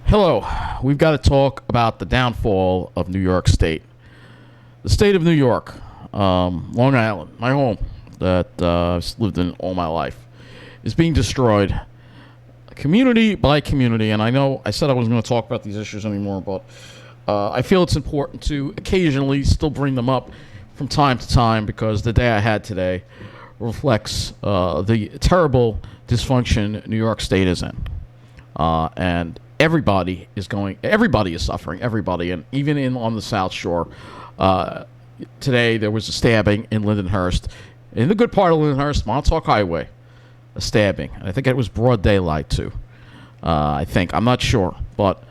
Hello. We've got to talk about the downfall of New York State. The state of New York, Long Island, my home that I've lived in all my life, is being destroyed community by community. And I know I said I wasn't going to talk about these issues anymore, but I feel it's important to occasionally still bring them up from time to time because the day I had today reflects the terrible dysfunction New York State is in. And everybody is suffering, and even on the South Shore. Today there was a stabbing in Lindenhurst, in the good part of Lindenhurst, Montauk Highway, a stabbing. I think it was broad daylight too. I'm not sure, but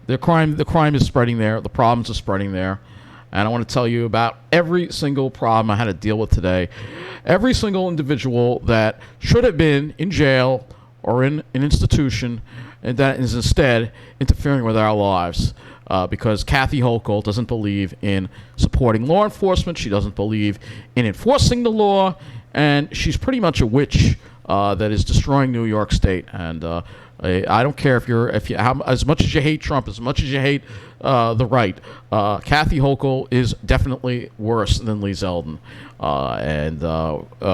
the crime is spreading there. The problems are spreading there. And I want to tell you about every single problem I had to deal with today. Every single individual that should have been in jail or in an institution and that is instead interfering with our lives because Kathy Hochul doesn't believe in supporting law enforcement. She doesn't believe in enforcing the law. And she's pretty much a witch that is destroying New York State. And I don't care as much as you hate Trump, as much as you hate the right. Kathy Hochul is definitely worse than Lee Zeldin. And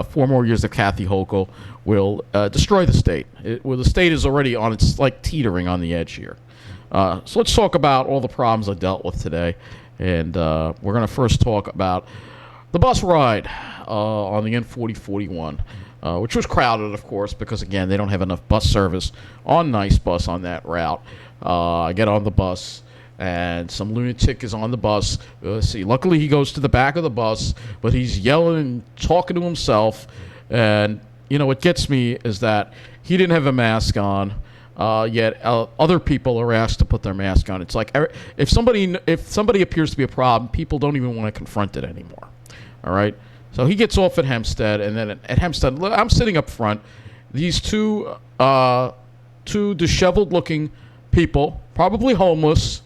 4 more years of Kathy Hochul will destroy the state. The state is already teetering on the edge here. So let's talk about all the problems I dealt with today. And we're going to first talk about the bus ride on the N4041. Which was crowded, of course, because, again, they don't have enough bus service on Nice Bus on that route. I get on the bus, and some lunatic is on the bus. Luckily he goes to the back of the bus, but he's yelling and talking to himself. And, what gets me is that he didn't have a mask on, yet other people are asked to put their mask on. It's like if somebody appears to be a problem, people don't even want to confront it anymore. All right? So he gets off at Hempstead, and then at Hempstead, I'm sitting up front. These two disheveled-looking people, probably homeless,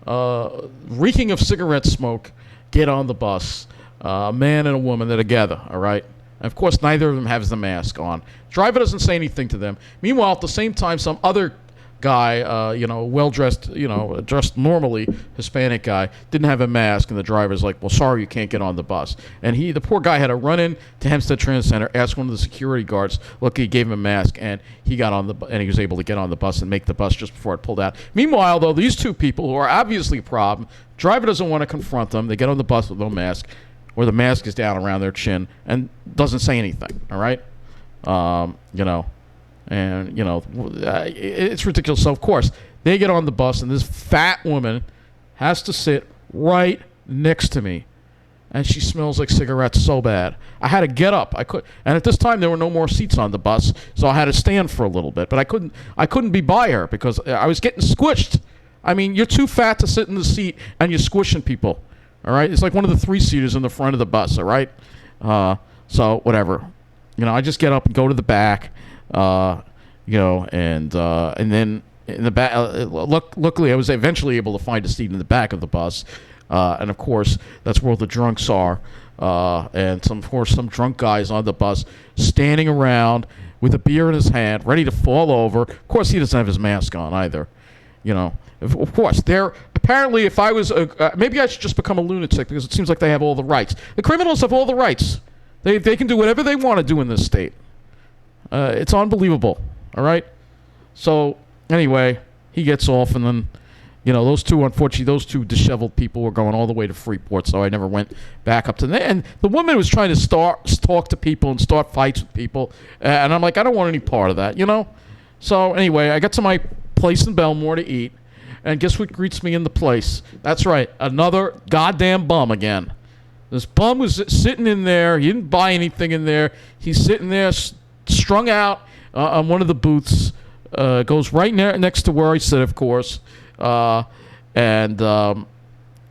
reeking of cigarette smoke, get on the bus. A man and a woman, they're together, all right? And of course, neither of them has the mask on. Driver doesn't say anything to them. Meanwhile, at the same time, some other guy, well-dressed, dressed normally, Hispanic guy, didn't have a mask, and the driver's like, well, sorry, you can't get on the bus. And the poor guy had to run in to Hempstead Transit Center, ask one of the security guards, look, he gave him a mask, and he was able to get on the bus and make the bus just before it pulled out. Meanwhile, though, these two people, who are obviously a problem, driver doesn't want to confront them, they get on the bus with no mask, or the mask is down around their chin, and doesn't say anything, all right? And, it's ridiculous. So, of course, they get on the bus, and this fat woman has to sit right next to me. And she smells like cigarettes so bad. I had to get up. And at this time, there were no more seats on the bus, so I had to stand for a little bit. But I couldn't be by her because I was getting squished. I mean, you're too fat to sit in the seat, and you're squishing people. All right? It's like one of the 3-seaters in the front of the bus, all right? So, whatever. I just get up and go to the back. And then in the back, luckily I was eventually able to find a seat in the back of the bus, and of course that's where the drunks are, and some drunk guys on the bus standing around with a beer in his hand, ready to fall over. Of course, he doesn't have his mask on either. Of course, apparently if I was maybe I should just become a lunatic because it seems like they have all the rights. The criminals have all the rights. They can do whatever they want to do in this state. It's unbelievable, all right? So, anyway, he gets off, and then, those two disheveled people were going all the way to Freeport, so I never went back up to them. And the woman was trying to talk to people and start fights with people, and I'm like, I don't want any part of that, So, anyway, I got to my place in Belmore to eat, and guess what greets me in the place? That's right, another goddamn bum again. This bum was sitting in there. He didn't buy anything in there. He's sitting there strung out on one of the booths, goes right next to where I sit, of course, and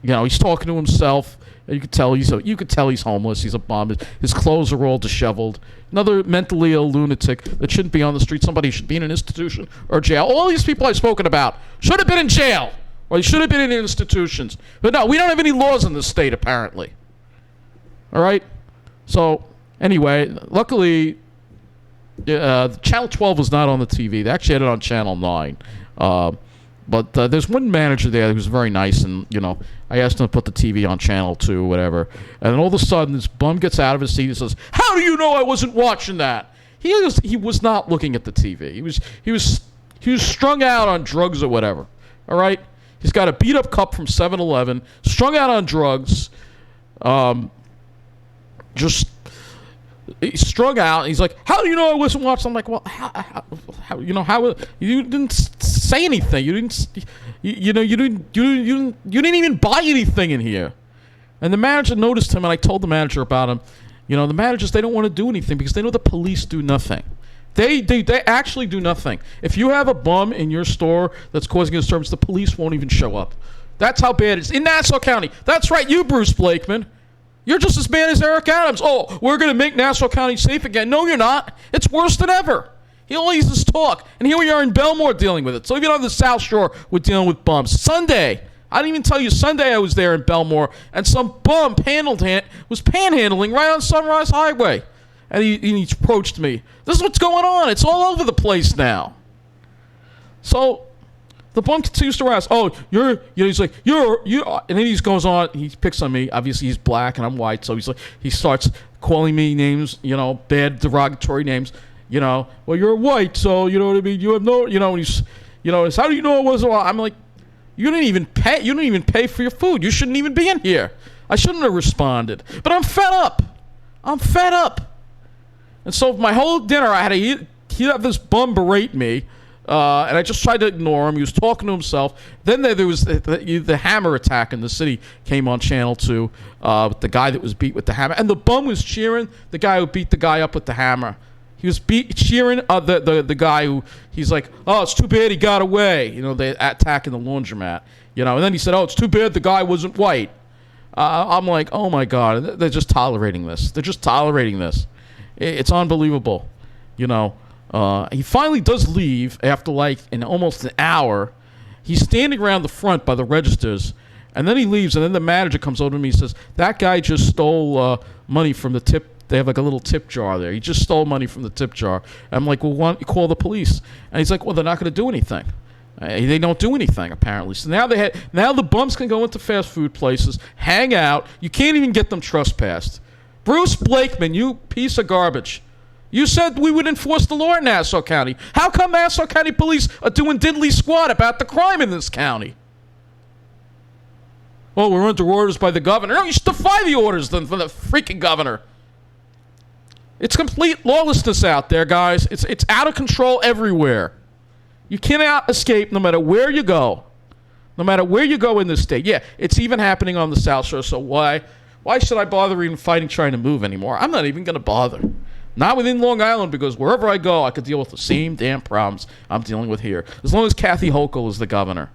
he's talking to himself. You could tell he's homeless. He's a bum. His clothes are all disheveled. Another mentally ill lunatic that shouldn't be on the street. Somebody should be in an institution or jail. All these people I've spoken about should have been in jail, or they should have been in institutions. But no, we don't have any laws in this state, apparently. All right? So, anyway, luckily, Channel 12 was not on the TV. They actually had it on Channel 9. But there's one manager there who's very nice, and I asked him to put the TV on channel 2 or whatever, and then all of a sudden this bum gets out of his seat and says, "How do you know I wasn't watching that?" He was not looking at the TV. He was strung out on drugs or whatever. All right, he's got a beat up cup from 7-Eleven, strung out on drugs, just. He's strung out. And he's like, "How do you know I wasn't watching?" I'm like, "Well, how you didn't say anything. You didn't even buy anything in here." And the manager noticed him, and I told the manager about him. The managers, they don't want to do anything because they know the police do nothing. They actually do nothing. If you have a bum in your store that's causing a disturbance, the police won't even show up. That's how bad it is in Nassau County. That's right, you, Bruce Blakeman. You're just as bad as Eric Adams. Oh, we're going to make Nassau County safe again. No, you're not. It's worse than ever. He only uses talk. And here we are in Belmore dealing with it. So even on the South Shore, we're dealing with bums. Sunday, I didn't even tell you, Sunday I was there in Belmore, and some bum was panhandling right on Sunrise Highway. And he approached me. This is what's going on. It's all over the place now. So the bum continues to ask, "Oh, he's like, you," and then he goes on, he picks on me. Obviously, he's black and I'm white, so he starts calling me names, bad derogatory names. Well, you're white, so you know what I mean. You have no, and he's, how do you know it wasn't? I'm like, you didn't even pay for your food. You shouldn't even be in here. I shouldn't have responded, but I'm fed up. And so my whole dinner, I had to he had this bum berate me. And I just tried to ignore him. He was talking to himself. Then there was the hammer attack in the city came on Channel 2 with the guy that was beat with the hammer. And the bum was cheering the guy who beat the guy up with the hammer. He was cheering the guy who, he's like, "Oh, it's too bad he got away." They attacking the laundromat. And then he said, "Oh, it's too bad the guy wasn't white." I'm like, oh my God, they're just tolerating this. It's unbelievable. He finally does leave after in almost an hour. He's standing around the front by the registers, and then he leaves, and then the manager comes over to me and says, "That guy just stole money from the tip." They have a little tip jar there. He just stole money from the tip jar. I'm like, "Well, why don't you call the police?" And he's like, "Well, they're not going to do anything." They don't do anything, apparently. So now the bums can go into fast food places, hang out. You can't even get them trespassed. Bruce Blakeman, you piece of garbage. You said we would enforce the law in Nassau County. How come Nassau County police are doing diddly squat about the crime in this county? "Well, we're under orders by the governor." No, you should defy the orders then from the freaking governor. It's complete lawlessness out there, guys. It's out of control everywhere. You cannot escape no matter where you go. No matter where you go in this state. Yeah, it's even happening on the South Shore, so why should I bother even trying to move anymore? I'm not even going to bother. Not within Long Island, because wherever I go, I could deal with the same damn problems I'm dealing with here. As long as Kathy Hochul is the governor.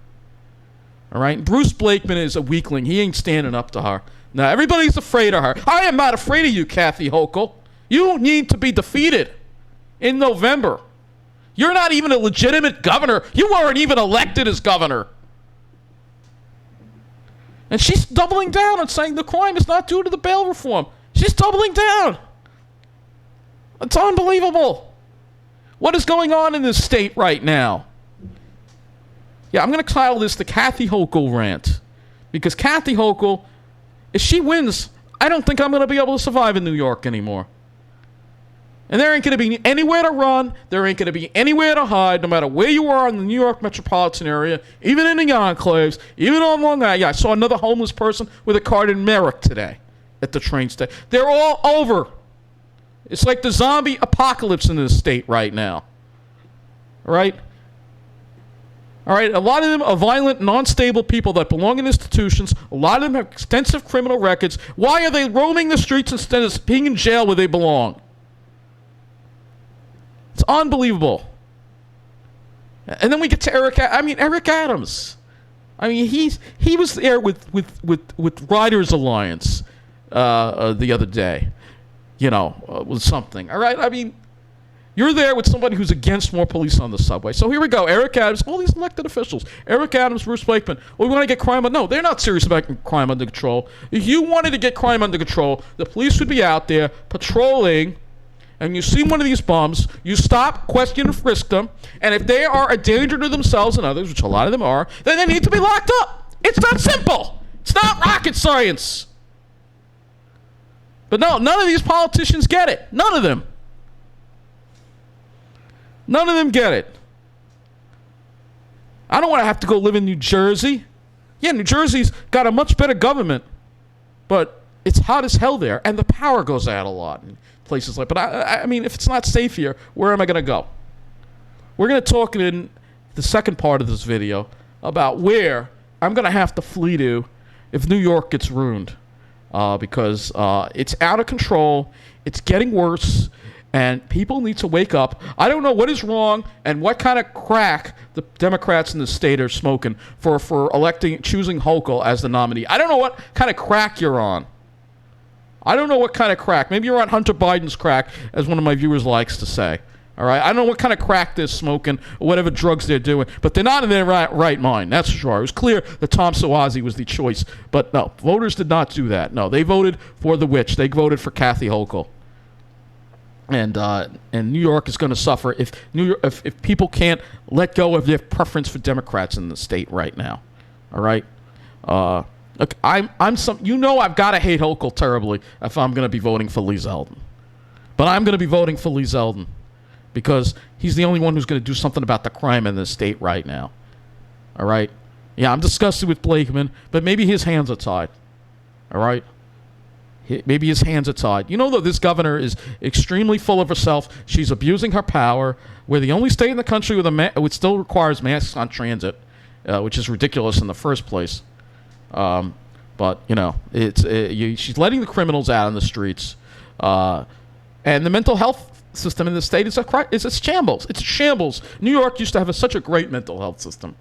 All right? Bruce Blakeman is a weakling. He ain't standing up to her. Now, everybody's afraid of her. I am not afraid of you, Kathy Hochul. You need to be defeated in November. You're not even a legitimate governor. You weren't even elected as governor. And she's doubling down and saying the crime is not due to the bail reform. She's doubling down. It's unbelievable. What is going on in this state right now? Yeah, I'm going to title this the Kathy Hochul rant. Because Kathy Hochul, if she wins, I don't think I'm going to be able to survive in New York anymore. And there ain't going to be anywhere to run. There ain't going to be anywhere to hide, no matter where you are in the New York metropolitan area, even in the enclaves, even on Long Island. Yeah, I saw another homeless person with a card in Merrick today at the train station. They're all over. It's like the zombie apocalypse in this state right now. All right? A lot of them are violent, non-stable people that belong in institutions. A lot of them have extensive criminal records. Why are they roaming the streets instead of being in jail where they belong? It's unbelievable. And then we get to Eric Adams. He was there with Riders Alliance the other day. With something. All right? You're there with somebody who's against more police on the subway. So here we go. Eric Adams, all these elected officials. Eric Adams, Bruce Blakeman. Well, we want to get crime under. No, they're not serious about getting crime under control. If you wanted to get crime under control, the police would be out there patrolling and you see one of these bums, you stop, question, and frisk them, and if they are a danger to themselves and others, which a lot of them are, then they need to be locked up. It's that simple. It's not rocket science. But no, none of these politicians get it. None of them. None of them get it. I don't want to have to go live in New Jersey. Yeah, New Jersey's got a much better government, but it's hot as hell there, and the power goes out a lot in places like. But I mean, if it's not safe here, where am I going to go? We're going to talk in the second part of this video about where I'm going to have to flee to if New York gets ruined, because it's out of control, it's getting worse, and people need to wake up. I don't know what is wrong and what kind of crack the Democrats in the state are smoking for choosing Hochul as the nominee. I don't know what kind of crack you're on. I don't know what kind of crack. Maybe you're on Hunter Biden's crack, as one of my viewers likes to say. All right? I don't know what kind of crack they're smoking or whatever drugs they're doing, but they're not in their right mind. That's for sure. It was clear that Tom Suozzi was the choice, but no, voters did not do that. No, they voted for the witch. They voted for Kathy Hochul. And New York is going to suffer if people can't let go of their preference for Democrats in the state right now. All right? Look, I've got to hate Hochul terribly if I'm going to be voting for Lee Zeldin. But I'm going to be voting for Lee Zeldin because he's the only one who's going to do something about the crime in the state right now. All right? Yeah, I'm disgusted with Blakeman, but maybe his hands are tied. All right? Maybe his hands are tied. You know, though, this governor is extremely full of herself. She's abusing her power. We're the only state in the country which still requires masks on transit, which is ridiculous in the first place. But, you know, she's letting the criminals out on the streets. And the mental health system in the state is a shambles. It's a shambles. New York used to have such a great mental health system.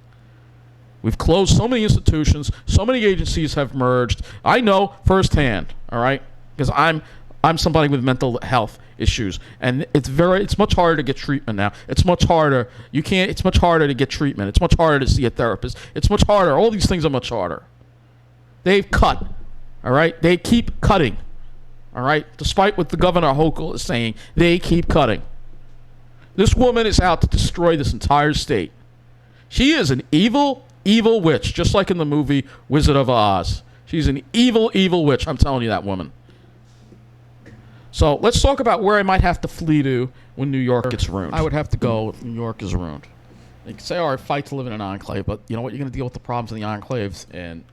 We've closed so many institutions. So many agencies have merged. I know firsthand, all right? Because I'm somebody with mental health issues. And it's much harder to get treatment now. It's much harder. It's much harder to get treatment. It's much harder to see a therapist. It's much harder. All these things are much harder. They've cut, all right? They keep cutting, all right? Despite what the Governor Hochul is saying, they keep cutting. This woman is out to destroy this entire state. She is an evil, evil witch, just like in the movie Wizard of Oz. She's an evil, evil witch. I'm telling you, that woman. So let's talk about where I might have to flee to when New York gets ruined. I would have to go if New York is ruined. You can say, all right, fight to live in an enclave, but you know what? You're going to deal with the problems in the enclaves, and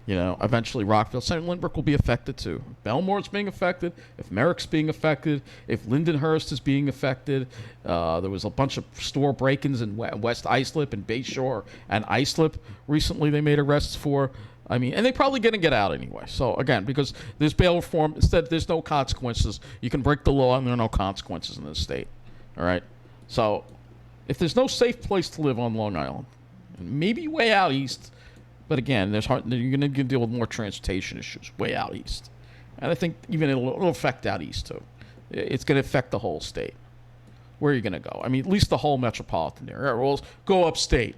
you know, eventually Rockville, St. Lindbergh will be affected too. If Belmore's being affected, if Merrick's being affected, if Lindenhurst is being affected. There was a bunch of store break-ins in West Islip and Bayshore and Islip recently they made arrests for. I mean, and they're probably going to get out anyway. So, again, because there's bail reform, instead there's no consequences. You can break the law and there are no consequences in this state. All right? So, if there's no safe place to live on Long Island, maybe way out east, but again, you're going to deal with more transportation issues way out east. And I think even it'll affect out east, too. It's going to affect the whole state. Where are you going to go? I mean, at least the whole metropolitan area. Well, go upstate.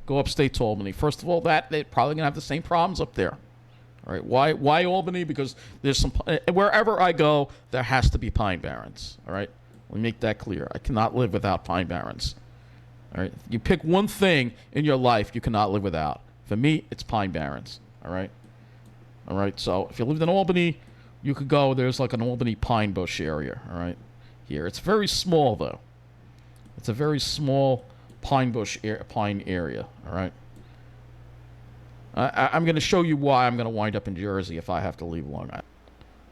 Go upstate to Albany. First of all, they're probably going to have the same problems up there. All right, why Albany? Because there's wherever I go, there has to be Pine Barrens. All right? Let me make that clear. I cannot live without Pine Barrens. All right? You pick one thing in your life you cannot live without. For me, it's Pine Barrens, all right? All right, so if you lived in Albany, you could go, there's like an Albany Pine Bush area, all right, here. It's very small, though. It's a very small pine area, all right? I'm going to show you why I'm going to wind up in Jersey if I have to leave Long Island.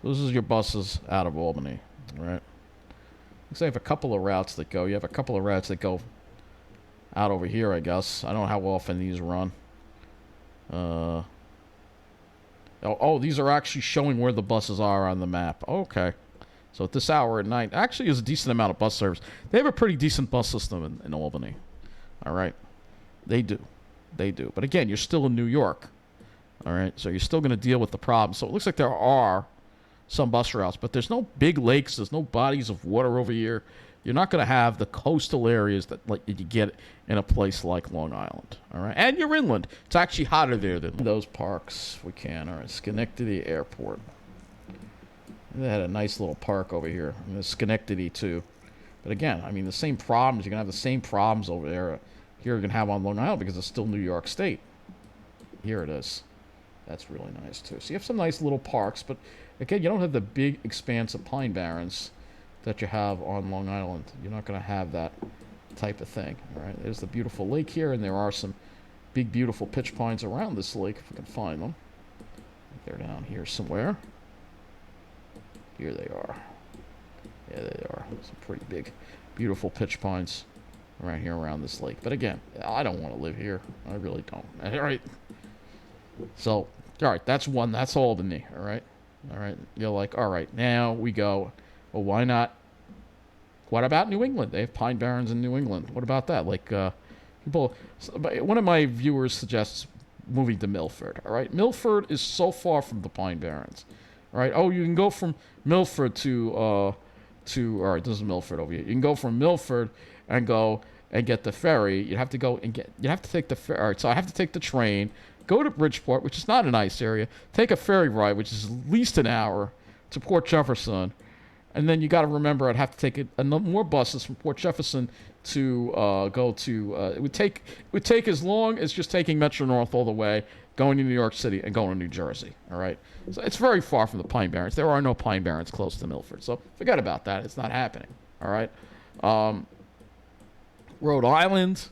This is your buses out of Albany, all right? Looks like I have a couple of routes that go. You have a couple of routes that go out over here, I guess. I don't know how often these run. These are actually showing where the buses are on the map. Okay. So at this hour at night, actually is a decent amount of bus service. They have a pretty decent bus system in Albany. All right. They do. But again, you're still in New York. All right. So you're still going to deal with the problem. So it looks like there are some bus routes, but there's no big lakes. There's no bodies of water over here. You're not going to have the coastal areas that you get in a place like Long Island, all right? And you're inland. It's actually hotter there than those parks. We can, all right? Schenectady Airport, They had a nice little park over here. And there's Schenectady too. But again, I mean, the same problems. You're gonna have the same problems over there. Here you're gonna have on Long Island because it's still New York State. Here it is. That's really nice too. So you have some nice little parks, but again, you don't have the big expanse of pine barrens that you have on Long Island. You're not gonna have that type of thing. All right. There's the beautiful lake here, and there are some big, beautiful pitch pines around this lake if we can find them. They're down here somewhere. Here they are. Yeah, they are. Some pretty big, beautiful pitch pines right here around this lake. But again, I don't want to live here. I really don't. All right. So, all right, that's one. That's Albany. All right. All right. You're like, all right, now we go. Well, why not? What about New England? They have pine barrens in New England. What about that? Like, people. One of my viewers suggests moving to Milford. All right. Milford is so far from the pine barrens. All right. Oh, you can go from Milford to all right, this is Milford over here. You can go from Milford and go and get the ferry. You have to take the ferry. All right, so I have to take the train, go to Bridgeport, which is not a nice area, take a ferry ride, which is at least an hour, to Port Jefferson, and then you got to remember I'd have to take more buses from Port Jefferson to go to. It would take as long as just taking Metro North all the way, going to New York City and going to New Jersey. All right, so it's very far from the Pine Barrens. There are no Pine Barrens close to Milford, so forget about that. It's not happening. All right, Rhode Island.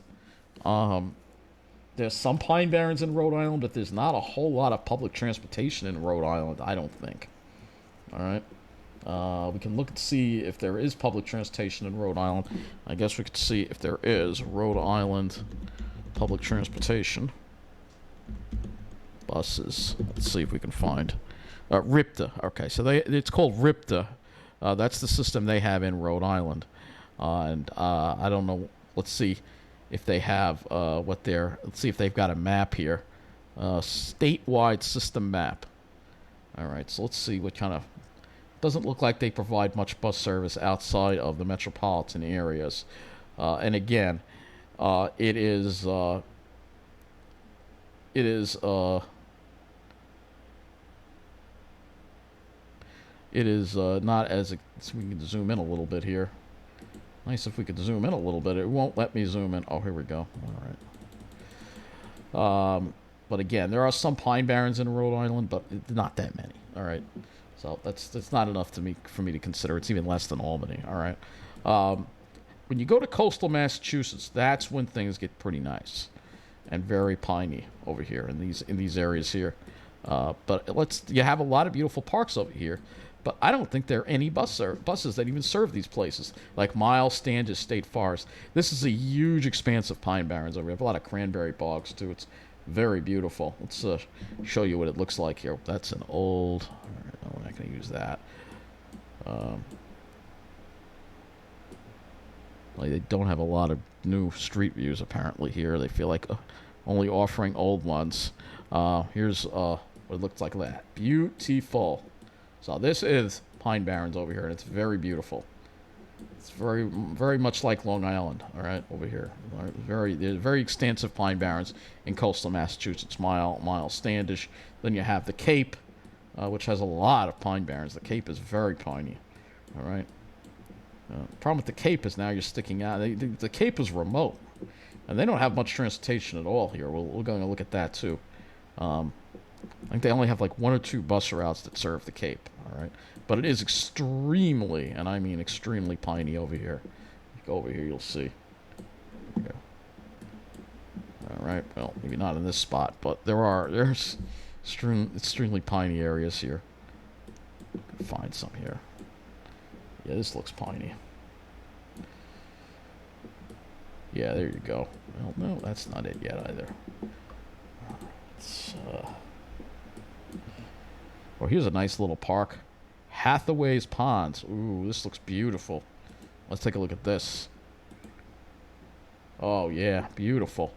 There's some Pine Barrens in Rhode Island, but there's not a whole lot of public transportation in Rhode Island, I don't think. All right. We can look and see if there is public transportation in Rhode Island. I guess we could see if there is Rhode Island public transportation. Buses. Let's see if we can find. RIPTA. Okay, so it's called RIPTA. That's the system they have in Rhode Island. And I don't know. Let's see if they have let's see if they've got a map here. Statewide system map. All right, so let's see what kind of. Doesn't look like they provide much bus service outside of the metropolitan areas. And again, it is not as so we can zoom in a little bit here. Nice if we could zoom in a little bit. It won't let me zoom in. Oh, here we go. All right. But again, there are some pine barrens in Rhode Island, but not that many. All right. So that's not enough for me to consider. It's even less than Albany. All right. When you go to coastal Massachusetts, that's when things get pretty nice and very piney over here in these areas here. But you have a lot of beautiful parks over here. But I don't think there are any buses that even serve these places, like Miles Standish State Forest. This is a huge expanse of pine barrens over here. We have a lot of cranberry bogs, too. It's very beautiful. Let's show you what it looks like here. That's an old. All right, no, we're not going to use that. They don't have a lot of new street views apparently here. They feel like only offering old ones. Here's what it looks like. That beautiful. So this is Pine Barrens over here, and it's very beautiful. It's very, very much like Long Island, all right, over here. There's very extensive Pine Barrens in coastal Massachusetts, Miles Standish. Then you have the Cape, which has a lot of Pine Barrens. The Cape is very piney, all right. The problem with the Cape is now you're sticking out. The Cape is remote, and they don't have much transportation at all here. We're going to look at that, too. I think they only have like 1 or 2 bus routes that serve the Cape, all right? But it is extremely, and I mean extremely piney over here. Go over here, you'll see. There you go. All right, well, maybe not in this spot, but there's extremely piney areas here. Find some here. Yeah, this looks piney. Yeah, there you go. Well, no, that's not it yet either. Well, here's a nice little park. Hathaway's Ponds. Ooh, this looks beautiful. Let's take a look at this. Oh, yeah, beautiful.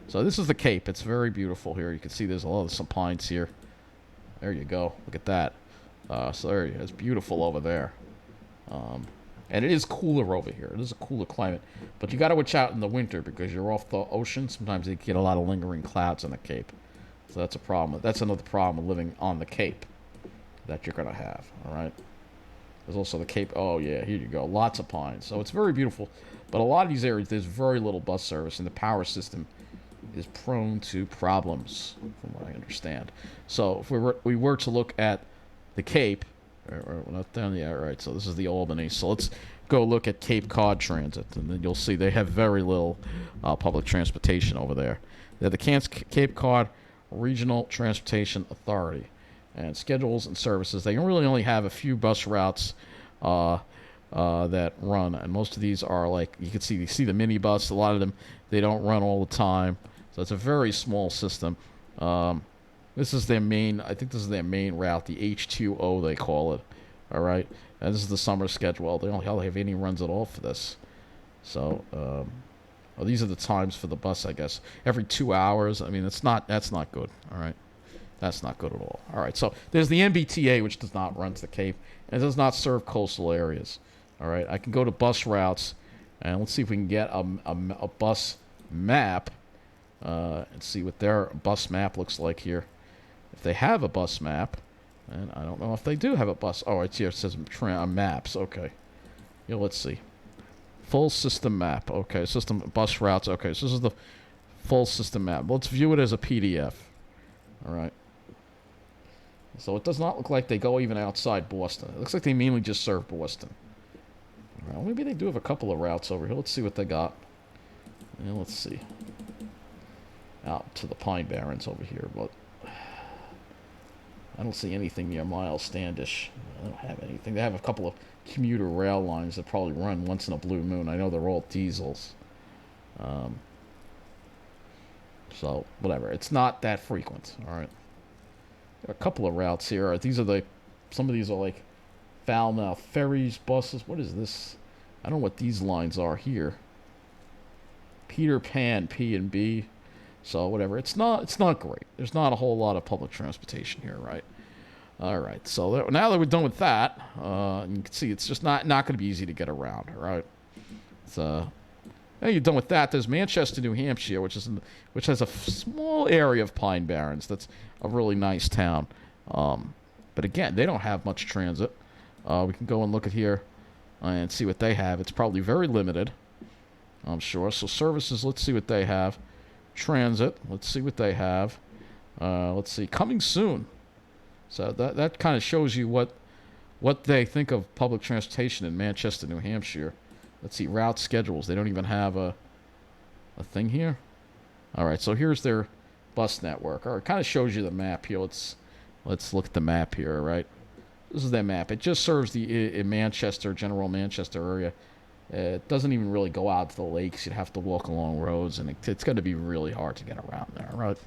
So this is the Cape. It's very beautiful here. You can see there's some pines here. There you go. Look at that. So there you go. It's beautiful over there. And it is cooler over here. It is a cooler climate. But you got to watch out in the winter because you're off the ocean. Sometimes you get a lot of lingering clouds on the Cape. So that's a problem. That's another problem with living on the Cape that you're going to have. All right. There's also the Cape. Oh, yeah, here you go. Lots of pines. So it's very beautiful. But a lot of these areas, there's very little bus service, and the power system is prone to problems, from what I understand. So if we were to look at the Cape, or not down yet, right? So this is the Albany. So let's go look at Cape Cod Transit, and then you'll see they have very little public transportation over there. They're the Cape Cod Regional Transportation Authority, and schedules and services. They really only have a few bus routes that run, and most of these are like you see the minibus. A lot of them they don't run all the time, so it's a very small system. This is their main. I think this is their main route, the H2O they call it. All right, and this is the summer schedule. They don't have any runs at all for this. So these are the times for the bus, I guess. Every 2 hours. I mean, that's not good. All right. That's not good at all. All right, so there's the MBTA, which does not run to the Cape, and it does not serve coastal areas. All right, I can go to bus routes, and let's see if we can get a bus map and see what their bus map looks like here. If they have a bus map, and I don't know if they do have a bus. Oh, it's here. It says maps. Okay. Yeah, let's see. Full system map. Okay, system bus routes. Okay, so this is the full system map. Let's view it as a PDF. All right. So it does not look like they go even outside Boston. It looks like they mainly just serve Boston. Well, maybe they do have a couple of routes over here. Let's see what they got. Yeah, let's see. Out to the Pine Barrens over here, but I don't see anything near Miles Standish. I don't have anything. They have a couple of commuter rail lines that probably run once in a blue moon. I know they're all diesels. So, whatever. It's not that frequent, all right? A couple of routes here. Some of these are like Falmouth ferries, buses. What is this? I don't know what these lines are here. Peter Pan, P and B. So whatever. It's not great. There's not a whole lot of public transportation here, right? All right. So now that we're done with that, you can see it's just not going to be easy to get around, all right? So now you're done with that. There's Manchester, New Hampshire, which has a small area of Pine Barrens. That's a really nice town. But again, they don't have much transit. We can go and look at here and see what they have. It's probably very limited, I'm sure. So services, let's see what they have. Transit, let's see what they have. Let's see, coming soon. So that kind of shows you what they think of public transportation in Manchester, New Hampshire. Let's see, route schedules. They don't even have a thing here. All right, so here's their bus network. All right, it kind of shows you the map here. Let's look at the map here, all right? This is their map. It just serves the Manchester, general Manchester area. It doesn't even really go out to the lakes. You'd have to walk along roads, and it's going to be really hard to get around there, all right?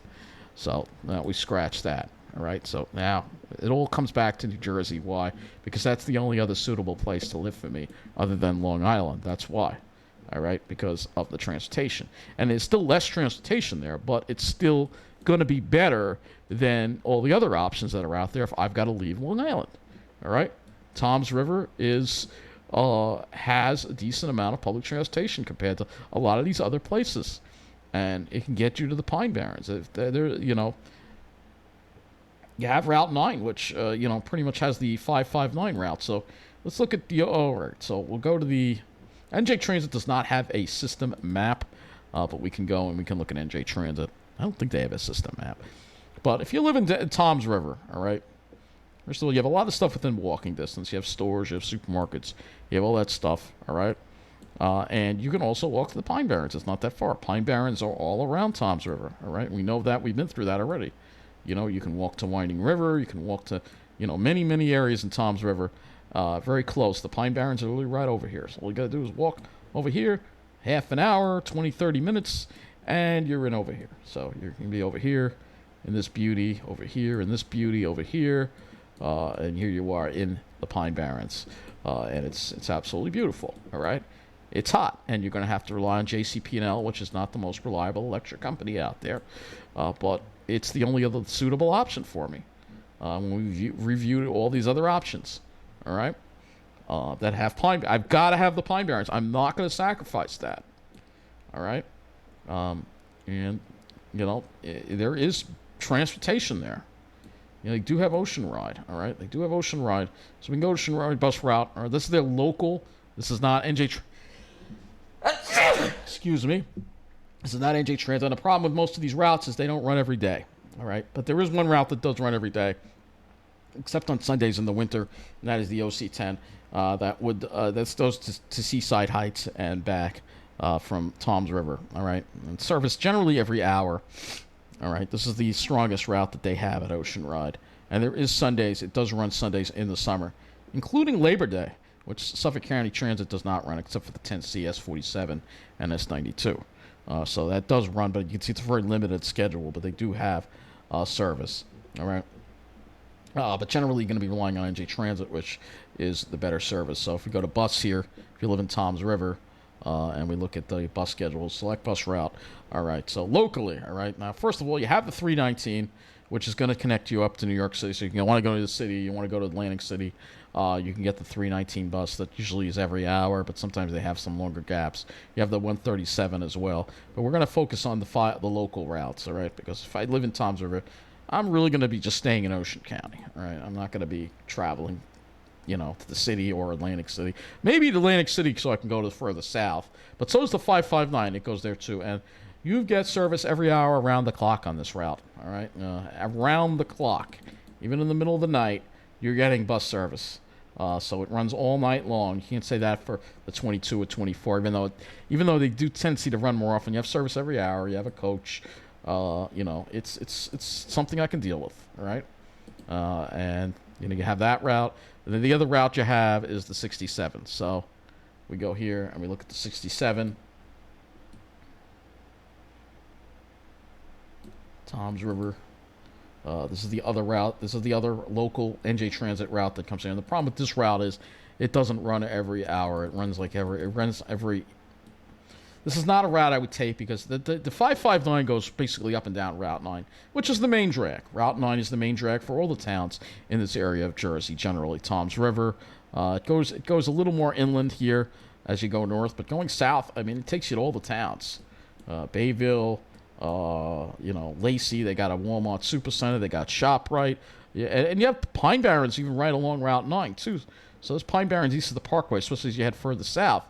So now we scratch that, all right? So now it all comes back to New Jersey. Why? Because that's the only other suitable place to live for me other than Long Island. That's why, all right? Because of the transportation. And there's still less transportation there, but it's still going to be better than all the other options that are out there if I've got to leave Long Island, all right? Toms River has a decent amount of public transportation compared to a lot of these other places, and it can get you to the Pine Barrens. If you have Route 9, which pretty much has the 559 route. So let's look at the right. So we'll go to the NJ Transit. Does not have a system map, but we can go and we can look at NJ Transit. I don't think they have a system map, but if you live in Toms River, all right. First of all, you have a lot of stuff within walking distance. You have stores, you have supermarkets, you have all that stuff, all right? And you can also walk to the Pine Barrens. It's not that far. Pine Barrens are all around Toms River, all right? We know that. We've been through that already. You can walk to Winding River. You can walk to, many, many areas in Toms River, very close. The Pine Barrens are really right over here. So all you got to do is walk over here, half an hour, 20, 30 minutes, and you're in over here. So you're going to be over here in this beauty, over here in this beauty, over here. And here you are in the Pine Barrens, and it's absolutely beautiful. All right, it's hot, and you're going to have to rely on JCP&L, which is not the most reliable electric company out there, but it's the only other suitable option for me. When we reviewed all these other options, all right, that have I've got to have the Pine Barrens. I'm not going to sacrifice that. All right, and there is transportation there. They do have Ocean Ride. All right, they do have Ocean Ride, so we can go Ocean Ride bus route. All right, this is their local. This is not NJ. Excuse me. This is not NJ Transit. And the problem with most of these routes is they don't run every day. All right, but there is one route that does run every day, except on Sundays in the winter, and that is the OC10. That goes to Seaside Heights and back from Toms River. All right, and service generally every hour. All right, this is the strongest route that they have at Ocean Ride, and there is Sundays. It does run Sundays in the summer, including Labor Day, which Suffolk County Transit does not run, except for the 10C, S47, and S92. So that does run, but you can see it's a very limited schedule, but they do have service. All right. But generally, you're going to be relying on NJ Transit, which is the better service. So if we go to bus here, if you live in Toms River, and we look at the bus schedule, select bus route. All right, so locally, all right. Now, first of all, you have the 319, which is going to connect you up to New York City. So you want to go to the city, you want to go to Atlantic City, you can get the 319 bus that usually is every hour, but sometimes they have some longer gaps. You have the 137 as well. But we're going to focus on the local routes, all right, because if I live in Toms River, I'm really going to be just staying in Ocean County, all right? I'm not going to be traveling, to the city or Atlantic City. Maybe to Atlantic City so I can go to further south. But so is the 559. It goes there too. And you get service every hour around the clock on this route, all right? Around the clock. Even in the middle of the night, you're getting bus service. So it runs all night long. You can't say that for the 22 or 24, even though they do tendency to run more often. You have service every hour. You have a coach. It's something I can deal with, all right? And you have that route. And then the other route you have is the 67. So we go here and we look at the 67. Toms River. This is the other route. This is the other local NJ Transit route that comes in. And the problem with this route is it doesn't run every hour. It runs every. This is not a route I would take because the 559 goes basically up and down Route 9, which is the main drag. Route 9 is the main drag for all the towns in this area of Jersey, generally. Toms River. It goes a little more inland here as you go north, but going south, it takes you to all the towns. Bayville, Lacey, they got a Walmart Supercenter, they got ShopRite. Yeah, and you have Pine Barrens even right along Route 9, too. So there's Pine Barrens east of the Parkway, especially as you head further south,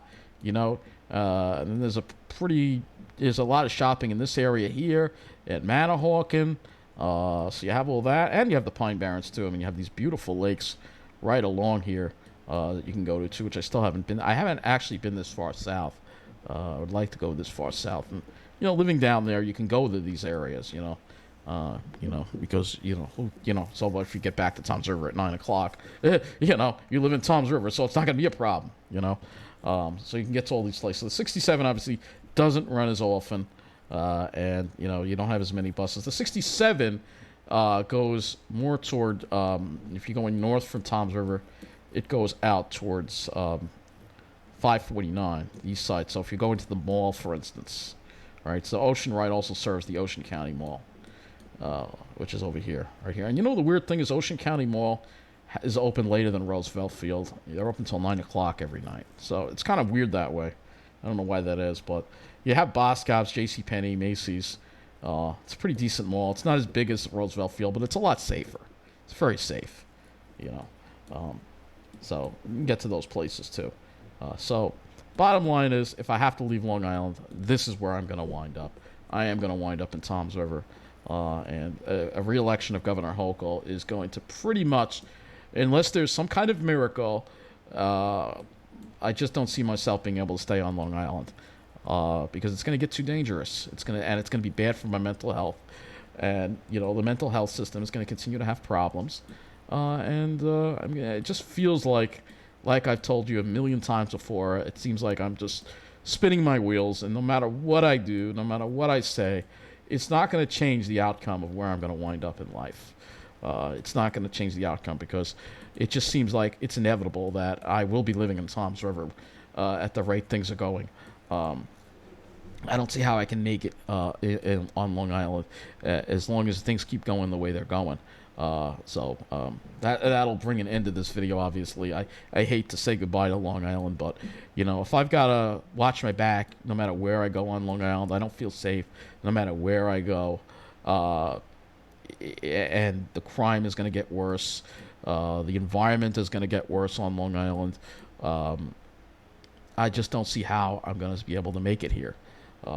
and then there's a lot of shopping in this area here at Manahawkin. So you have all that, and you have the Pine Barrens too. You have these beautiful lakes right along here that you can go to too, which I still haven't been. I haven't actually been this far south. I would like to go this far south, and living down there, you can go to these areas. Because so if you get back to Toms River at 9 o'clock, you live in Toms River, so it's not going to be a problem. So you can get to all these places. The 67 obviously doesn't run as often, and you don't have as many buses. The 67 goes more toward if you're going north from Toms River, it goes out towards 549 east side. So if you go into the mall, for instance, all right. So Ocean Ride also serves the Ocean County Mall, which is over here, right here. And the weird thing is Ocean County Mall is open later than Roosevelt Field. They're open until 9 o'clock every night. So it's kind of weird that way. I don't know why that is, but you have Boscov's, JCPenney, Macy's. It's a pretty decent mall. It's not as big as Roosevelt Field, but it's a lot safer. It's very safe, so you can get to those places too. So bottom line is, if I have to leave Long Island, this is where I'm going to wind up. I am going to wind up in Toms River. And a re-election of Governor Hochul is going to pretty much, unless there's some kind of miracle, I just don't see myself being able to stay on Long Island because it's going to get too dangerous. It's going to be bad for my mental health, and the mental health system is going to continue to have problems. It just feels like I've told you a million times before. It seems like I'm just spinning my wheels, and no matter what I do, no matter what I say, it's not going to change the outcome of where I'm going to wind up in life. It's not going to change the outcome because it just seems like it's inevitable that I will be living in Toms River at the rate things are going. I don't see how I can make it on Long Island as long as things keep going the way they're going. That'll bring an end to this video, obviously. I hate to say goodbye to Long Island, but, if I've got to watch my back no matter where I go on Long Island, I don't feel safe no matter where I go, and the crime is going to get worse. The environment is going to get worse on Long Island. I just don't see how I'm going to be able to make it here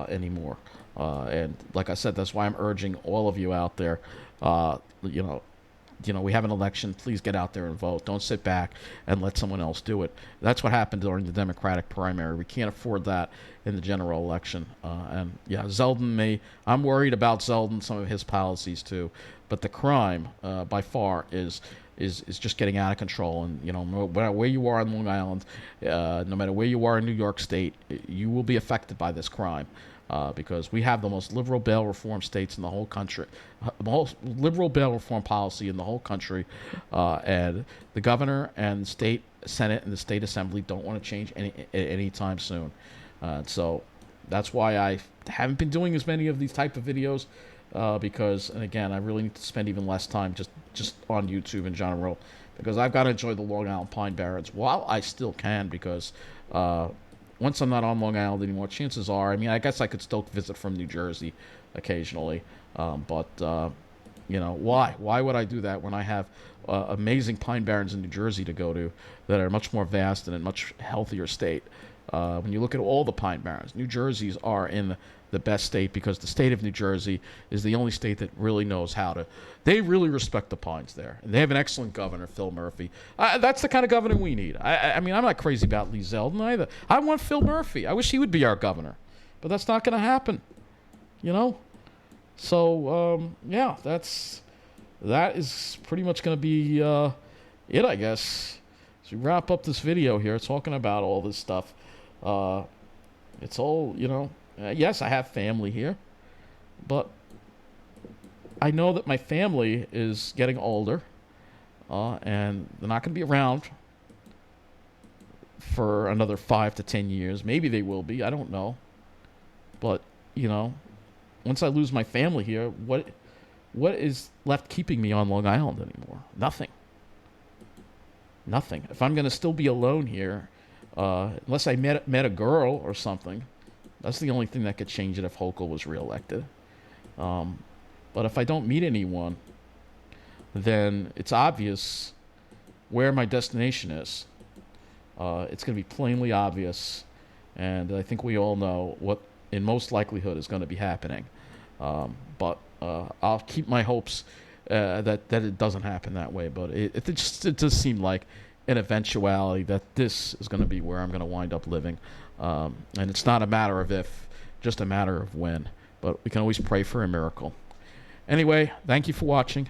anymore. And like I said, that's why I'm urging all of you out there. You know, we have an election. Please get out there and vote. Don't sit back and let someone else do it. That's what happened during the Democratic primary. We can't afford that in the general election. And yeah, Zeldin I'm worried about Zeldin, some of his policies too. But the crime, by far, is just getting out of control. And no matter where you are on Long Island, no matter where you are in New York State, you will be affected by this crime. Because we have the most liberal bail reform states in the whole country, the most liberal bail reform policy in the whole country, and the governor and the state senate and the state assembly don't want to change anytime soon. So that's why I haven't been doing as many of these type of videos, because, and again, I really need to spend even less time just on YouTube in general, because I've got to enjoy the Long Island Pine Barrens while I still can, because once I'm not on Long Island anymore, chances are, I guess I could still visit from New Jersey occasionally. But why? Why would I do that when I have amazing pine barrens in New Jersey to go to that are much more vast and in much healthier state? When you look at all the pine barrens, New Jersey's are in the best state, because the state of New Jersey is the only state that really knows how to. They really respect the pines there. And they have an excellent governor, Phil Murphy. That's the kind of governor we need. I'm not crazy about Lee Zeldin either. I want Phil Murphy. I wish he would be our governor. But that's not going to happen. So, yeah, that is pretty much going to be it, I guess. So we wrap up this video here talking about all this stuff. It's all, yes, I have family here, but I know that my family is getting older, and they're not going to be around for another 5 to 10 years. Maybe they will be. I don't know. But, once I lose my family here, what is left keeping me on Long Island anymore? Nothing. Nothing. If I'm going to still be alone here, unless I met a girl or something, that's the only thing that could change it if Hochul was reelected. But if I don't meet anyone, then it's obvious where my destination is. It's going to be plainly obvious, and I think we all know what, in most likelihood, is going to be happening. But I'll keep my hopes that it doesn't happen that way. But it does seem like an eventuality that this is going to be where I'm going to wind up living. And it's not a matter of if, just a matter of when. But we can always pray for a miracle. Anyway, thank you for watching.